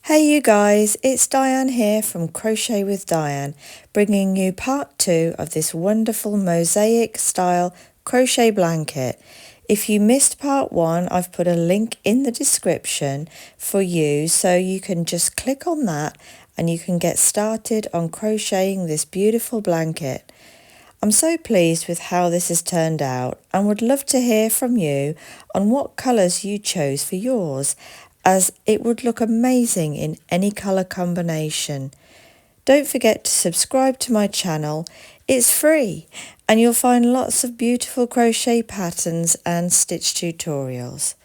Hey you guys, it's Diane here from Crochet with Diane, bringing you part 2 of this wonderful mosaic style crochet blanket. If you missed part 1, I've put a link in the description for you, so you can just click on that and you can get started on crocheting this beautiful blanket. I'm so pleased with how this has turned out and would love to hear from you on what colours you chose for yours, as it would look amazing in any colour combination. Don't forget to subscribe to my channel. It's free and you'll find lots of beautiful crochet patterns and stitch tutorials.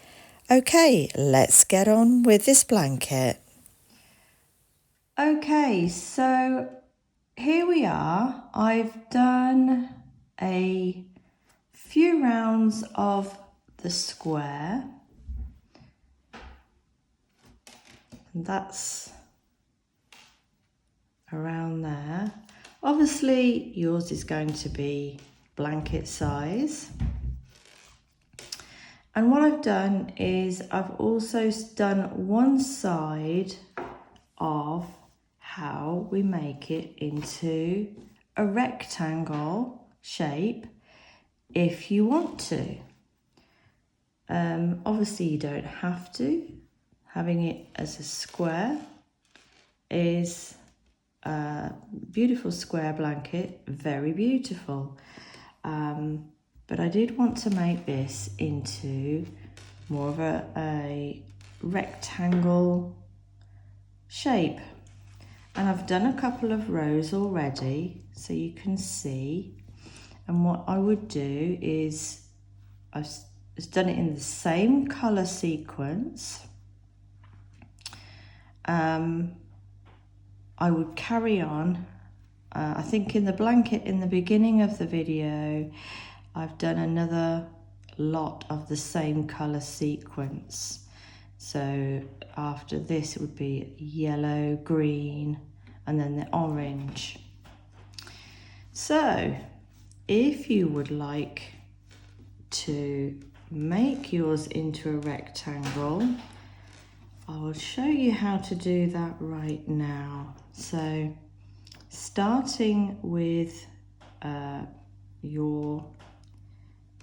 Okay, let's get on with this blanket. Okay, so here we are. I've done a few rounds of the square. And that's around there. Obviously yours is going to be blanket size. And what I've done is I've also done one side of how we make it into a rectangle shape if you want to. Obviously you don't have to. Having it as a square is a beautiful square blanket, very beautiful. But I did want to make this into more of a rectangle shape. And I've done a couple of rows already, so you can see. And what I would do is, I've done it in the same colour sequence. I would carry on. I think in the blanket in the beginning of the video, I've done another lot of the same colour sequence. So after this it would be yellow, green, and then the orange. So if you would like to make yours into a rectangle, I will show you how to do that right now. So starting with your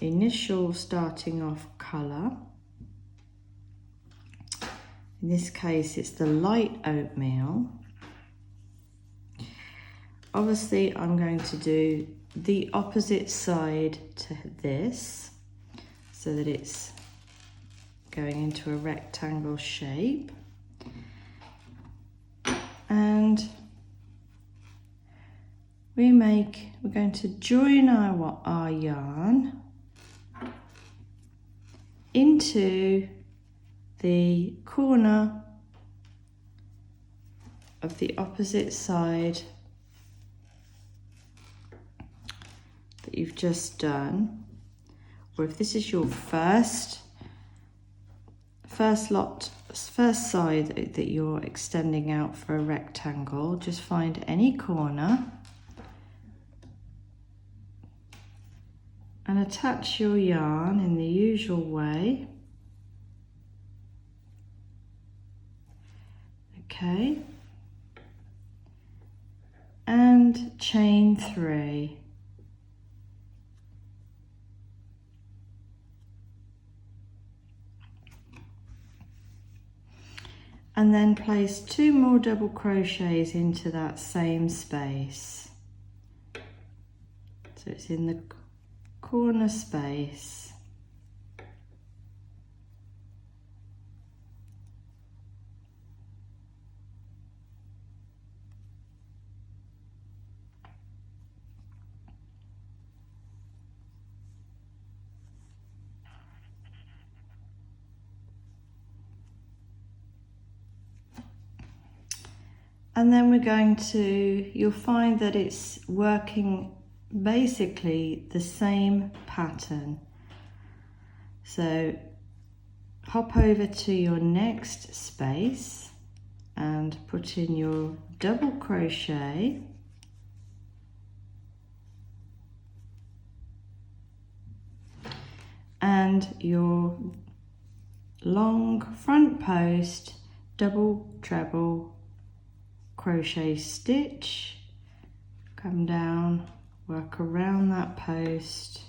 initial starting off colour, in this case it's the light oatmeal. Obviously I'm going to do the opposite side to this so that it's going into a rectangle shape. And we're going to join our yarn into the corner of the opposite side that you've just done. Or if this is your first side that you're extending out for a rectangle, just find any corner and attach your yarn in the usual way. Okay, and chain 3. And then place 2 more double crochets into that same space. So it's in the corner space. And then we're going to, you'll find that it's working basically the same pattern. So hop over to your next space and put in your double crochet. And your long front post double, treble, crochet stitch, come down, work around that post,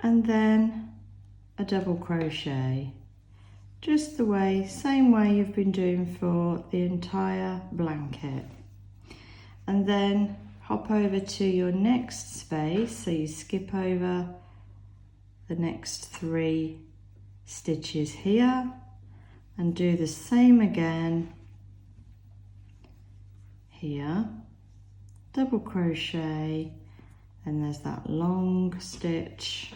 and then a double crochet, just the way, same way you've been doing for the entire blanket. And then hop over to your next space, so you skip over the next 3 stitches here and do the same again here, double crochet, and there's that long stitch,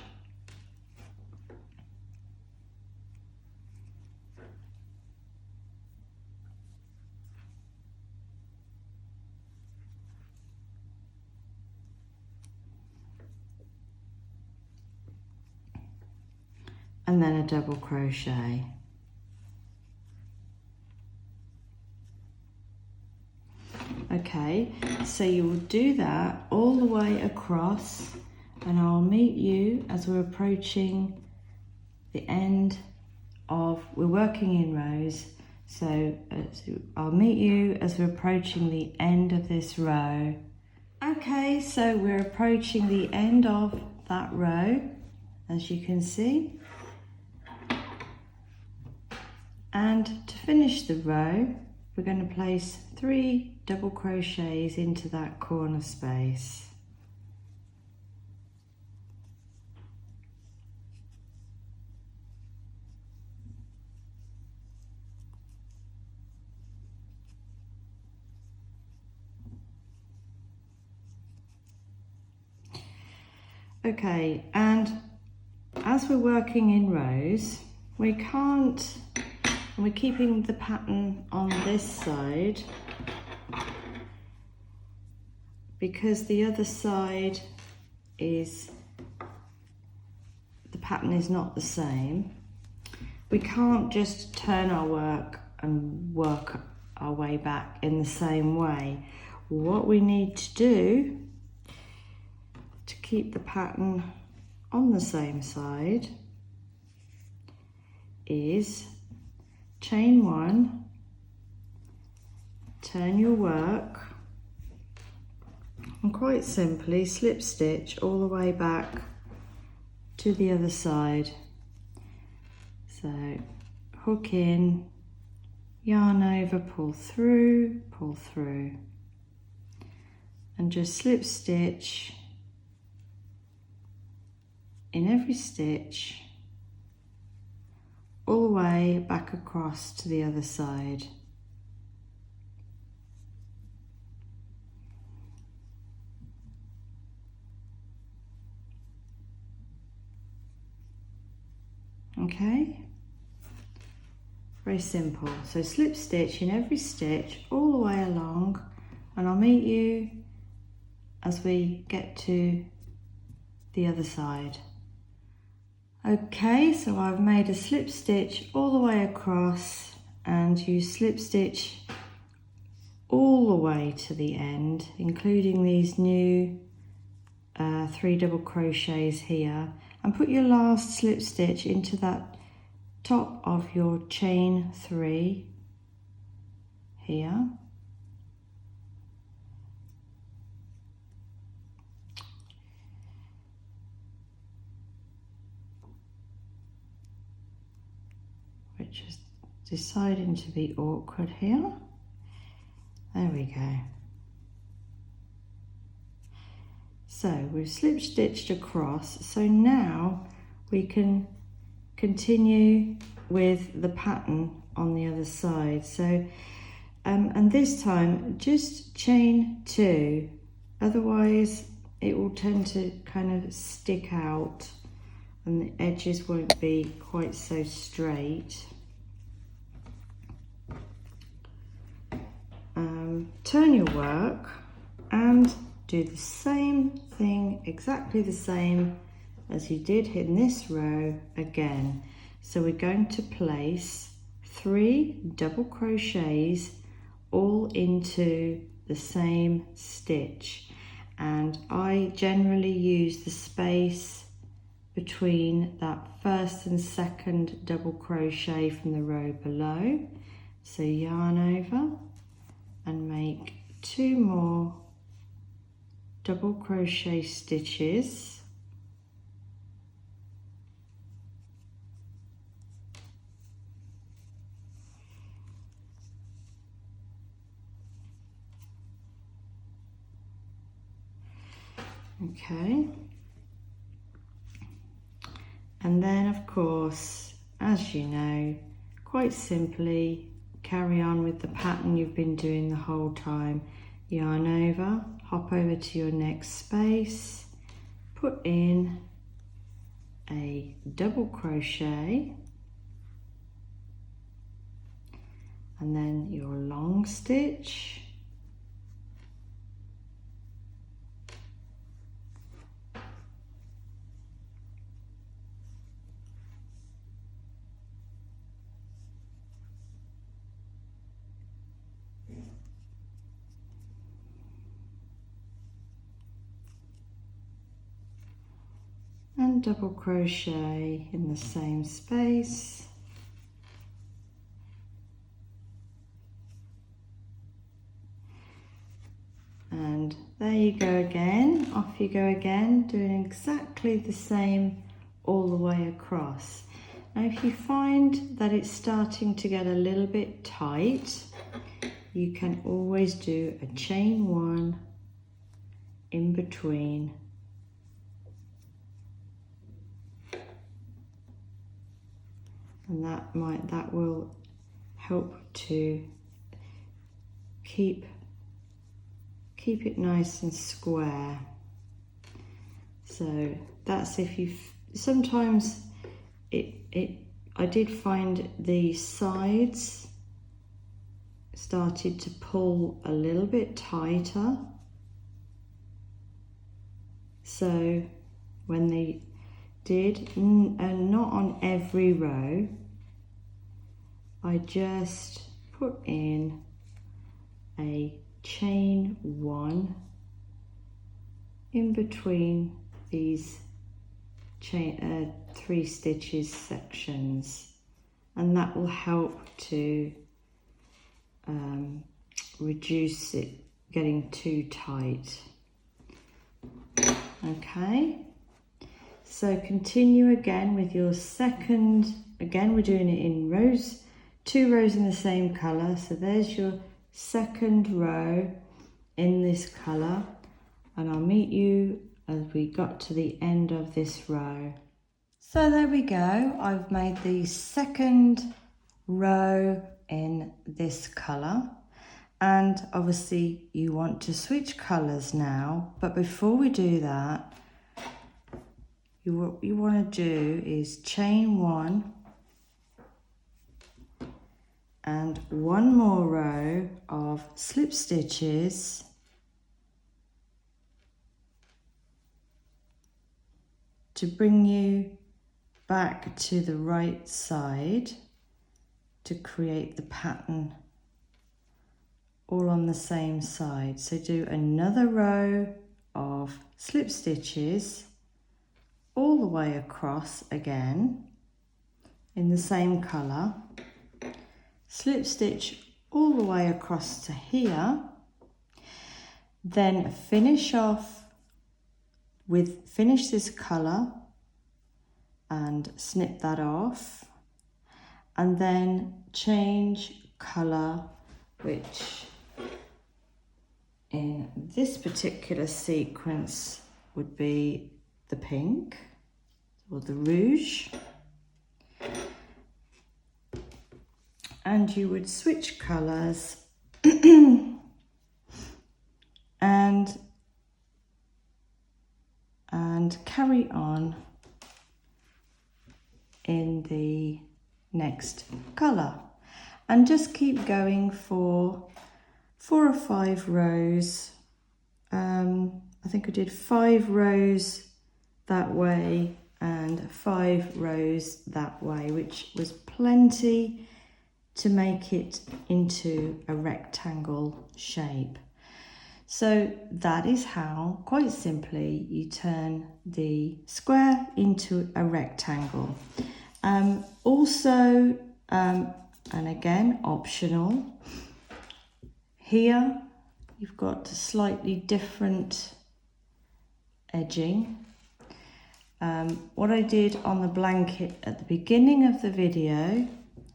and then a double crochet. Okay, so you will do that all the way across, and I'll meet you as we're approaching the end of, we're working in rows, so I'll meet you as we're approaching the end of this row. Okay, so we're approaching the end of that row, as you can see. And to finish the row, we're going to place 3 double crochets into that corner space. Okay, and as we're working in rows, we can't, and we're keeping the pattern on this side because the other side is, the pattern is not the same. We can't just turn our work and work our way back in the same way. What we need to do to keep the pattern on the same side is chain 1, turn your work, and quite simply slip stitch all the way back to the other side. So hook in, yarn over, pull through, and just slip stitch in every stitch all the way back across to the other side. Okay, very simple. So slip stitch in every stitch all the way along, and I'll meet you as we get to the other side. Okay, so I've made a slip stitch all the way across, and you slip stitch all the way to the end, including these new 3 double crochets here, and put your last slip stitch into that top of your chain 3 here. Which is deciding to be awkward here. There we go. So we've slip stitched across, so now we can continue with the pattern on the other side. So and this time just chain 2, otherwise it will tend to kind of stick out and the edges won't be quite so straight. Turn your work and do the same thing, exactly the same as you did in this row again. So we're going to place 3 double crochets all into the same stitch, and I generally use the space between that first and second double crochet from the row below. So yarn over and make 2 more double crochet stitches, okay, and then of course, as you know, quite simply carry on with the pattern you've been doing the whole time. Yarn over, hop over to your next space, put in a double crochet, and then your long stitch, and double crochet in the same space, and there you go again, off you go again, doing exactly the same all the way across. Now if you find that it's starting to get a little bit tight, you can always do a chain 1 in between, and that will help to keep it nice and square. So that's if you sometimes I did find the sides started to pull a little bit tighter, so when they did, and not on every row, I just put in a chain 1 in between these 3 stitches sections, and that will help to reduce it getting too tight. Okay, so continue again with your second. Again, we're doing it in rows, 2 rows in the same colour. So there's your second row in this colour, and I'll meet you as we got to the end of this row. So there we go, I've made the second row in this colour, and obviously you want to switch colours now, but before we do that, what you want to do is chain 1 and 1 more row of slip stitches to bring you back to the right side to create the pattern all on the same side. So do another row of slip stitches all the way across again in the same colour, slip stitch all the way across to here, then finish this colour and snip that off, and then change colour, which in this particular sequence would be the pink or the rouge, and you would switch colours and carry on in the next colour, and just keep going for 4 or 5 rows. I think I did 5 rows that way and 5 rows that way, which was plenty to make it into a rectangle shape. So that is how, quite simply, you turn the square into a rectangle. Also, and again, optional, here you've got a slightly different edging. What I did on the blanket at the beginning of the video,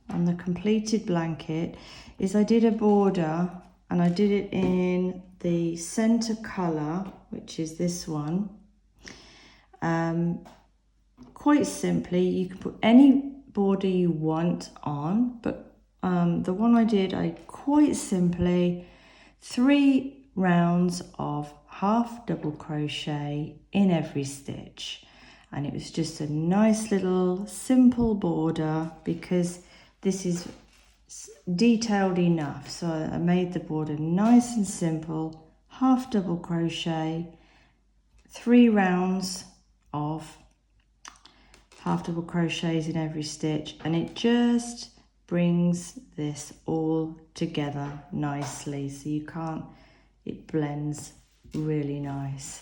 on the completed blanket, is I did a border and I did it in the center color, which is this one. Quite simply, you can put any border you want on, but the one I did, I quite simply 3 rounds of half double crochet in every stitch, and it was just a nice little simple border because this is detailed enough. So I made the border nice and simple, half double crochet, 3 rounds of half double crochets in every stitch, and it just brings this all together nicely, so it blends really nice.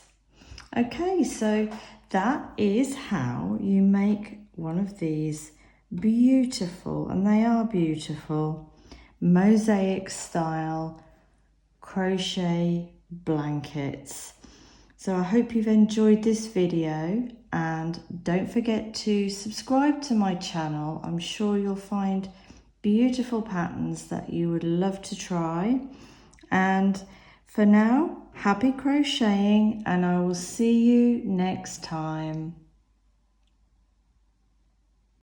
Okay, so that is how you make one of these beautiful, and they are beautiful, mosaic style crochet blankets. So I hope you've enjoyed this video, and don't forget to subscribe to my channel. I'm sure you'll find beautiful patterns that you would love to try. And for now, happy crocheting, and I will see you next time.